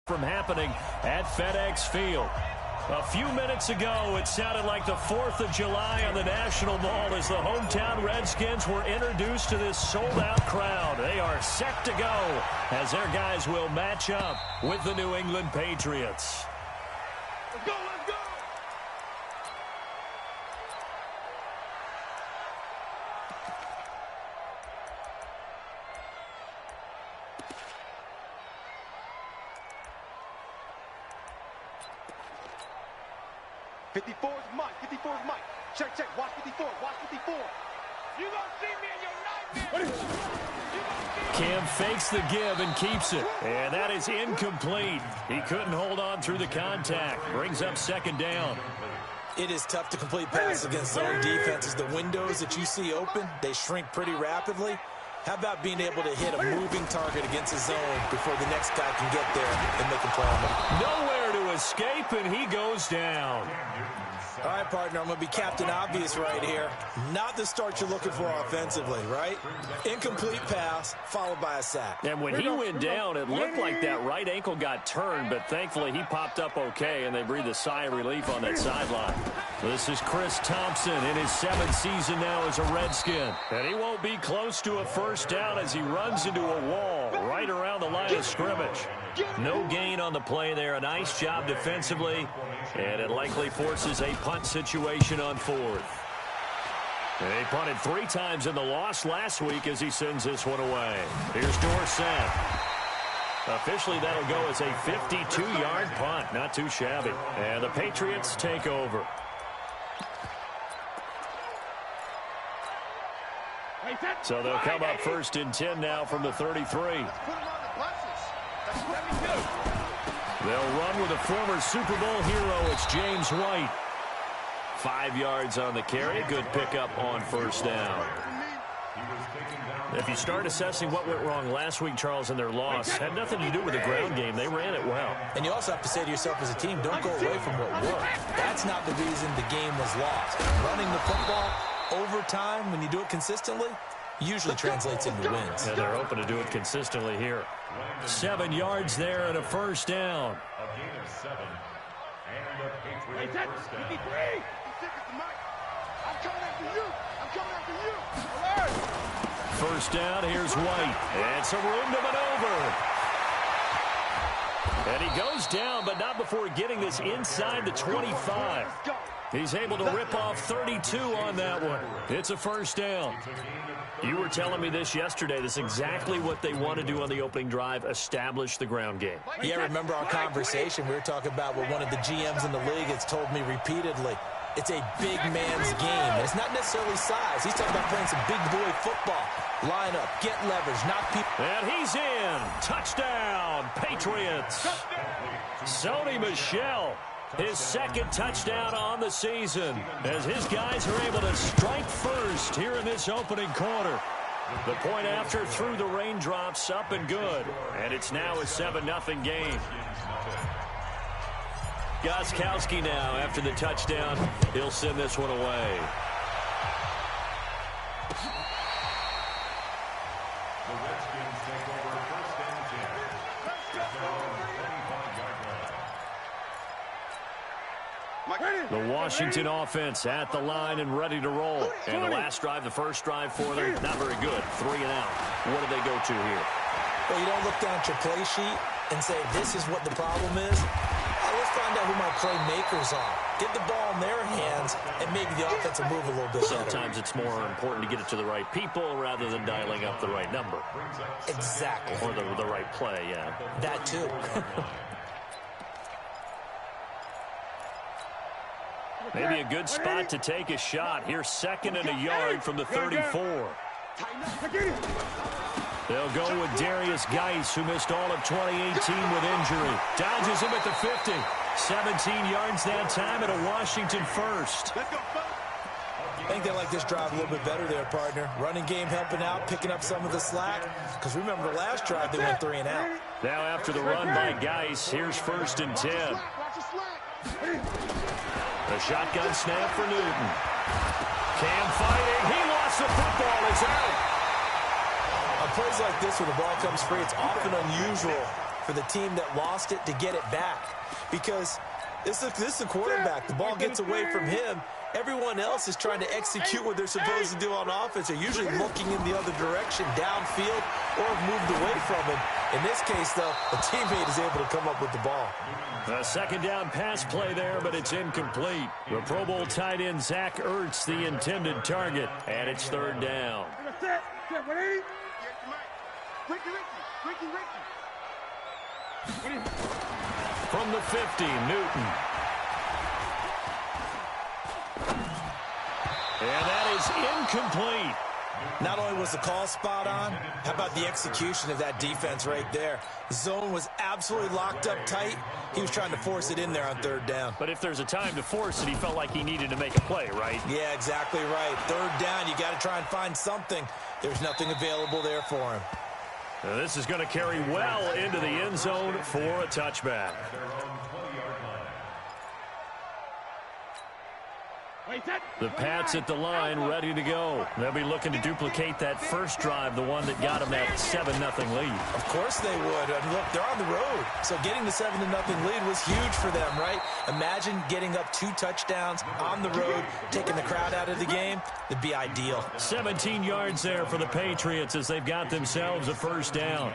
from happening at FedEx Field. A few minutes ago, it sounded like the 4th of July on the National Mall as the hometown Redskins were introduced to this sold-out crowd. They are set to go as their guys will match up with the New England Patriots. Let's go, let's go! '54's Mike, 54's Mike. Check, check, watch 54, watch 54. You gonna see me in your nightmare. Cam fakes the give and keeps it. And that is incomplete. He couldn't hold on through the contact. Brings up second down. It is tough to complete passes against zone defenses. The windows that you see open, they shrink pretty rapidly. How about being able to hit a moving target against a zone before the next guy can get there and make a play on them? Nowhere to escape, and he goes down. All right, partner, I'm going to be Captain Obvious right here. Not the start you're looking for offensively, right? Incomplete pass, followed by a sack. And when he went down, it looked like that right ankle got turned, but thankfully he popped up okay, and they breathed a sigh of relief on that sideline. This is Chris Thompson in his 7th season now as a Redskin. And he won't be close to a first down as he runs into a wall right around the line of scrimmage. No gain on the play there. A nice job defensively, and it likely forces a punt situation on 4th. And they punted 3 times in the loss last week as he sends this one away. Here's Dorsett. Officially, that'll go as a 52-yard punt. Not too shabby. And the Patriots take over. So they'll come up 1st and 10 now from the 33. They'll run with a former Super Bowl hero. It's James White. 5 yards on the carry. Good pickup on first down. If you start assessing what went wrong last week, Charles, in their loss, had nothing to do with the ground game. They ran it well. And you also have to say to yourself as a team, don't go away from what worked. That's not the reason the game was lost. Running the football over time, when you do it consistently, usually translates into wins. And they're hoping to do it consistently here. 7 yards there and a first down. A gain of 7. And the Patriots first down. I'm coming after you. I'm coming after you. Alert. First down, here's White. And some room to maneuver. And he goes down, but not before getting this inside the 25. He's able to rip off 32 on that one. It's a first down. You were telling me this yesterday. This is exactly what they want to do on the opening drive, establish the ground game. Yeah, remember our conversation? We were talking about what one of the GMs in the league has told me repeatedly. It's a big man's game. And it's not necessarily size. He's talking about playing some big boy football. Line up, get leverage, knock people. And he's in. Touchdown, Patriots. Sony Michel. His 2nd touchdown on the season as his guys are able to strike first here in this opening quarter. The point after through the raindrops, up and good. And it's now a 7-0 game. Gostkowski now after the touchdown. He'll send this one away. The Redskins take over 1st and 10. The Washington offense at the line and ready to roll. And the last drive, the first drive for them, not very good. 3 and out. What do they go to here? Well, you don't look down at your play sheet and say, this is what the problem is. Let's find out who my playmakers are. Get the ball in their hands, and maybe the offense will move a little bit better. Sometimes it's more important to get it to the right people rather than dialing up the right number. Exactly. Or the right play, yeah. That too. Maybe a good spot to take a shot. Here's 2nd and a yard from the 34. They'll go with Darius Geis, who missed all of 2018 with injury. Dodges him at the 50. 17 yards that time at a Washington first. I think they like this drive a little bit better there, partner. Running game helping out, picking up some of the slack. Because remember, the last drive they went 3 and out. Now after the run by Geis, here's 1st and 10. A shotgun snap for Newton. Cam fighting. He lost the football. It's out. On plays like this where the ball comes free, it's often unusual for the team that lost it to get it back. Because this is the quarterback. The ball gets away from him. Everyone else is trying to execute what they're supposed to do on offense. They're usually looking in the other direction, downfield, or have moved away from him. In this case, though, a teammate is able to come up with the ball. A second down pass play there, but it's incomplete. The Pro Bowl tight end Zach Ertz, the intended target, and it's third down. From the 50, Newton. And that is incomplete. Not only was the call spot on, how about the execution of that defense right there? Zone was absolutely locked up tight. He was trying to force it in there on third down. But if there's a time to force it, he felt like he needed to make a play, right? Yeah, exactly right. Third down, you got to try and find something. There's nothing available there for him. Now this is going to carry well into the end zone for a touchback. The Pats at the line, ready to go. They'll be looking to duplicate that first drive, the one that got them that 7-0 lead. Of course they would. I mean, look, they're on the road. So getting the 7-0 lead was huge for them, right? Imagine getting up 2 touchdowns on the road, taking the crowd out of the game. It'd be ideal. 17 yards there for the Patriots as they've got themselves a first down.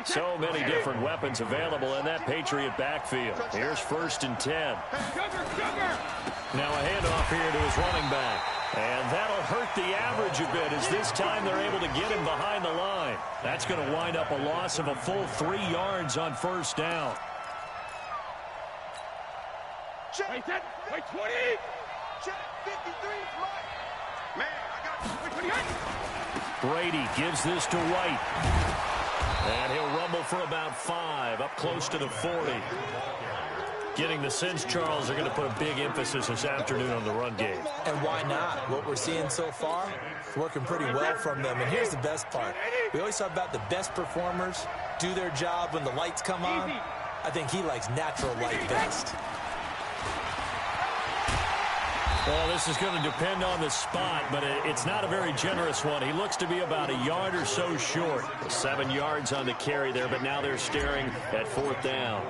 So many different weapons available in that Patriot backfield. Here's 1st and 10. Now a handoff here to his running back. And that'll hurt the average a bit as this time they're able to get him behind the line. That's going to wind up a loss of a full 3 yards on first down. Check. Wait, 20. Check 53. Man, I got Brady gives this to White. And he'll rumble for about 5, up close to the 40. Getting the sense, Charles, are going to put a big emphasis this afternoon on the run game. And why not? What we're seeing so far, it's working pretty well from them. And here's the best part. We always talk about the best performers do their job when the lights come on. I think he likes natural light best. Well, this is going to depend on the spot, but it's not a very generous one. He looks to be about a yard or so short. 7 yards on the carry there, but now they're staring at 4th down.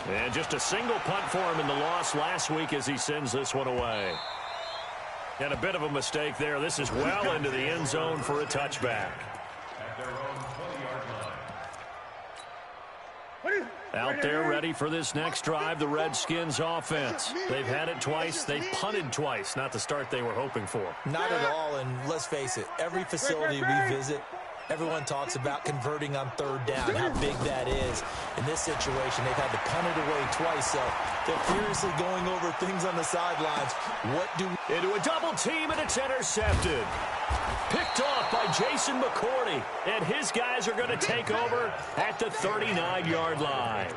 And just a single punt for him in the loss last week as he sends this one away. And a bit of a mistake there. This is well into the end zone for a touchback. Out there ready for this next drive, the Redskins offense. They've had it twice. They've punted twice. Not the start they were hoping for. Not at all, and let's face it, every facility we visit, everyone talks about converting on 3rd down, how big that is. In this situation, they've had to punt it away twice, so they're furiously going over things on the sidelines. Into a double team, and it's intercepted. Picked off by Jason McCourty, and his guys are going to take over at the 39-yard line.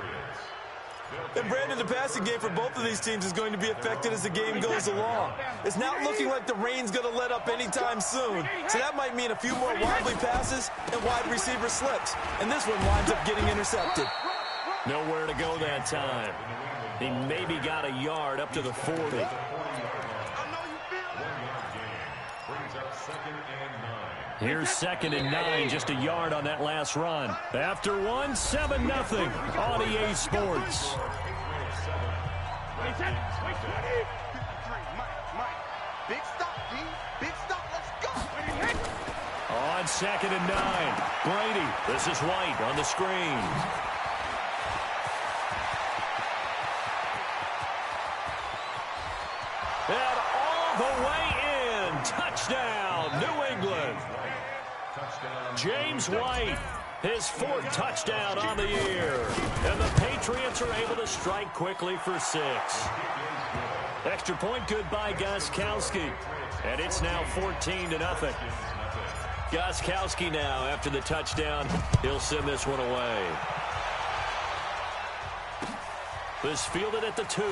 And Brandon, the passing game for both of these teams is going to be affected as the game goes along. It's not looking like the rain's going to let up anytime soon, so that might mean a few more wobbly passes and wide receiver slips. And this one winds up getting intercepted. Nowhere to go that time. He maybe got a yard up to the 40. Here's 2nd and 9, just a yard on that last run. After one, 7-0 on EA Sports. Big stop, D. Big stop. Let's go. On 2nd and 9, Brady. This is White on the screen. And all the way in. Touchdown, New England. James White, his 4th touchdown on the year. And the Patriots are able to strike quickly for 6. Extra point good by Gostkowski. And it's now 14-0. Gostkowski now, after the touchdown, he'll send this one away. This fielded at the 2.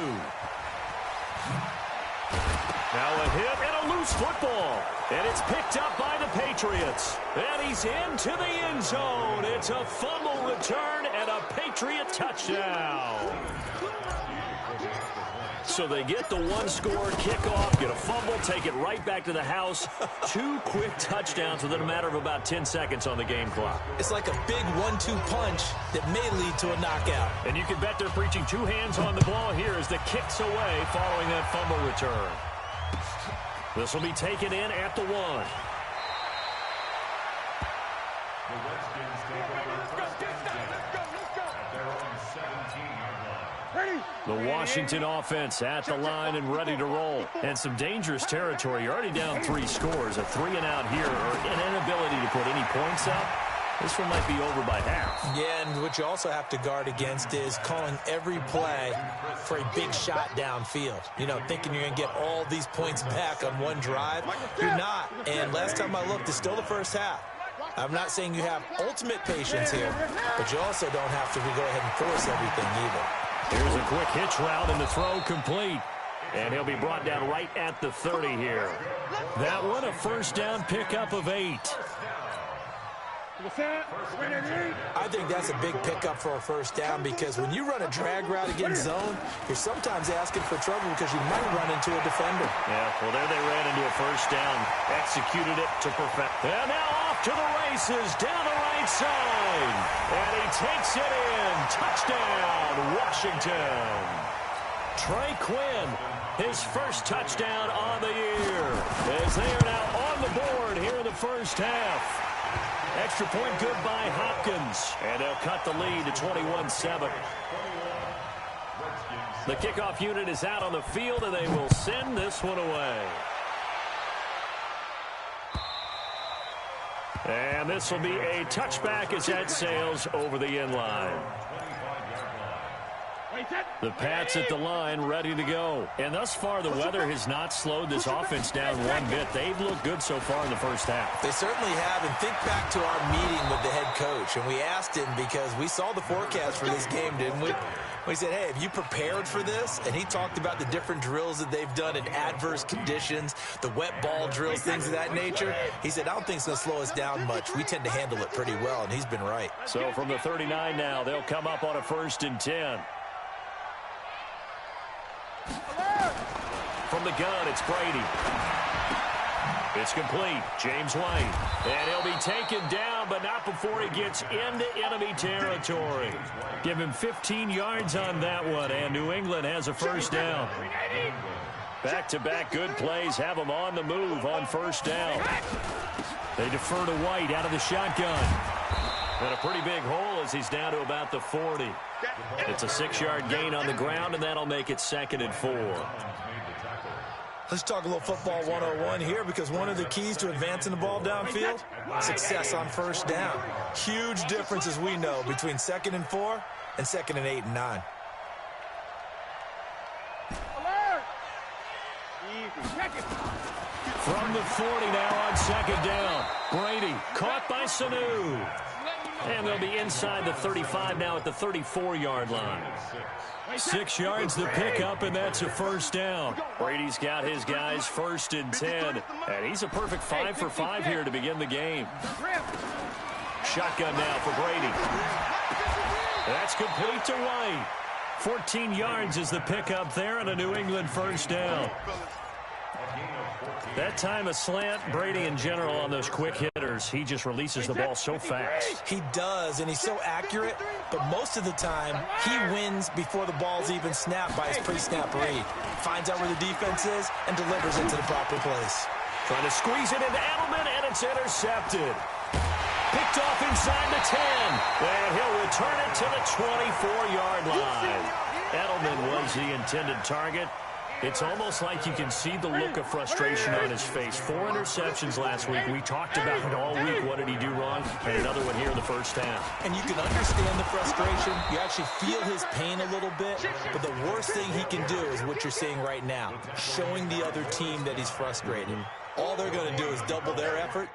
Now a hit and a loose football. And it's picked up by the Patriots. And he's into the end zone. It's a fumble return and a Patriot touchdown. So they get the one-score kickoff, get a fumble, take it right back to the house. 2 quick touchdowns within a matter of about 10 seconds on the game clock. It's like a big 1-2 punch that may lead to a knockout. And you can bet they're preaching 2 hands on the ball here as the kick's away following that fumble return. This will be taken in at the 1. The Redskins take over first at their own 17-yard line. The Washington offense at the line and ready to roll. And some dangerous territory. You're already down 3 scores. A 3-and-out here or an inability to put any points up. This one might be over by half. Yeah, and what you also have to guard against is calling every play for a big shot downfield. You know, thinking you're going to get all these points back on one drive. You're not. And last time I looked, it's still the first half. I'm not saying you have ultimate patience here, but you also don't have to go ahead and force everything either. Here's a quick hitch route and the throw complete. And he'll be brought down right at the 30 here. That one a first down pickup of 8. I think that's a big pickup for a first down because when you run a drag route against zone, you're sometimes asking for trouble because you might run into a defender. Yeah, well, there they ran into a first down. Executed it to perfect. And now off to the races down the right side. And he takes it in. Touchdown, Washington. Trey Quinn, his first touchdown on the year. As they are now on the board here in the first half. Extra point good by Hopkins. And they'll cut the lead to 21-7. The kickoff unit is out on the field, and they will send this one away. And this will be a touchback as that sails over the end line. The Pats at the line ready to go. And thus far, the weather has not slowed this offense down one bit. They've looked good so far in the first half. They certainly have. And think back to our meeting with the head coach. And we asked him because we saw the forecast for this game, didn't we? We said, hey, have you prepared for this? And he talked about the different drills that they've done in adverse conditions, the wet ball drills, things of that nature. He said, I don't think it's going to slow us down much. We tend to handle it pretty well, and he's been right. So from the 39 now, they'll come up on a 1st and 10. From the gun, it's Brady. It's complete. James White. And he'll be taken down, but not before he gets into enemy territory. Give him 15 yards on that one, and New England has a first down. Back-to-back good plays have them on the move on first down. They defer to White out of the shotgun. And a pretty big hole as he's down to about the 40. It's a 6-yard gain on the ground, and that'll make it 2nd and 4. Let's talk a little football 101 here because one of the keys to advancing the ball downfield, success on first down. Huge difference, as we know, between 2nd and 4 and 2nd and 8 and 9. From the 40 now on 2nd down. Brady caught by Sanu. And they'll be inside the 35 now at the 34-yard line. 6 yards the pickup, and that's a first down. Brady's got his guys 1st and 10. And he's a perfect 5 for 5 here to begin the game. Shotgun now for Brady. That's complete to White. 14 yards is the pickup there, and a New England first down. That time a slant, Brady in general on those quick hitters, he just releases the ball so fast. He does, and he's so accurate, but most of the time he wins before the ball's even snapped by his pre-snap read. Finds out where the defense is and delivers it to the proper place. Trying to squeeze it into Edelman, and it's intercepted. Picked off inside the 10, and he'll return it to the 24-yard line. Edelman was the intended target. It's almost like you can see the look of frustration on his face. 4 interceptions last week. We talked about it all week. What did he do wrong? And another one here in the first half. And you can understand the frustration. You actually feel his pain a little bit. But the worst thing he can do is what you're seeing right now, showing the other team that he's frustrated. All they're going to do is double their effort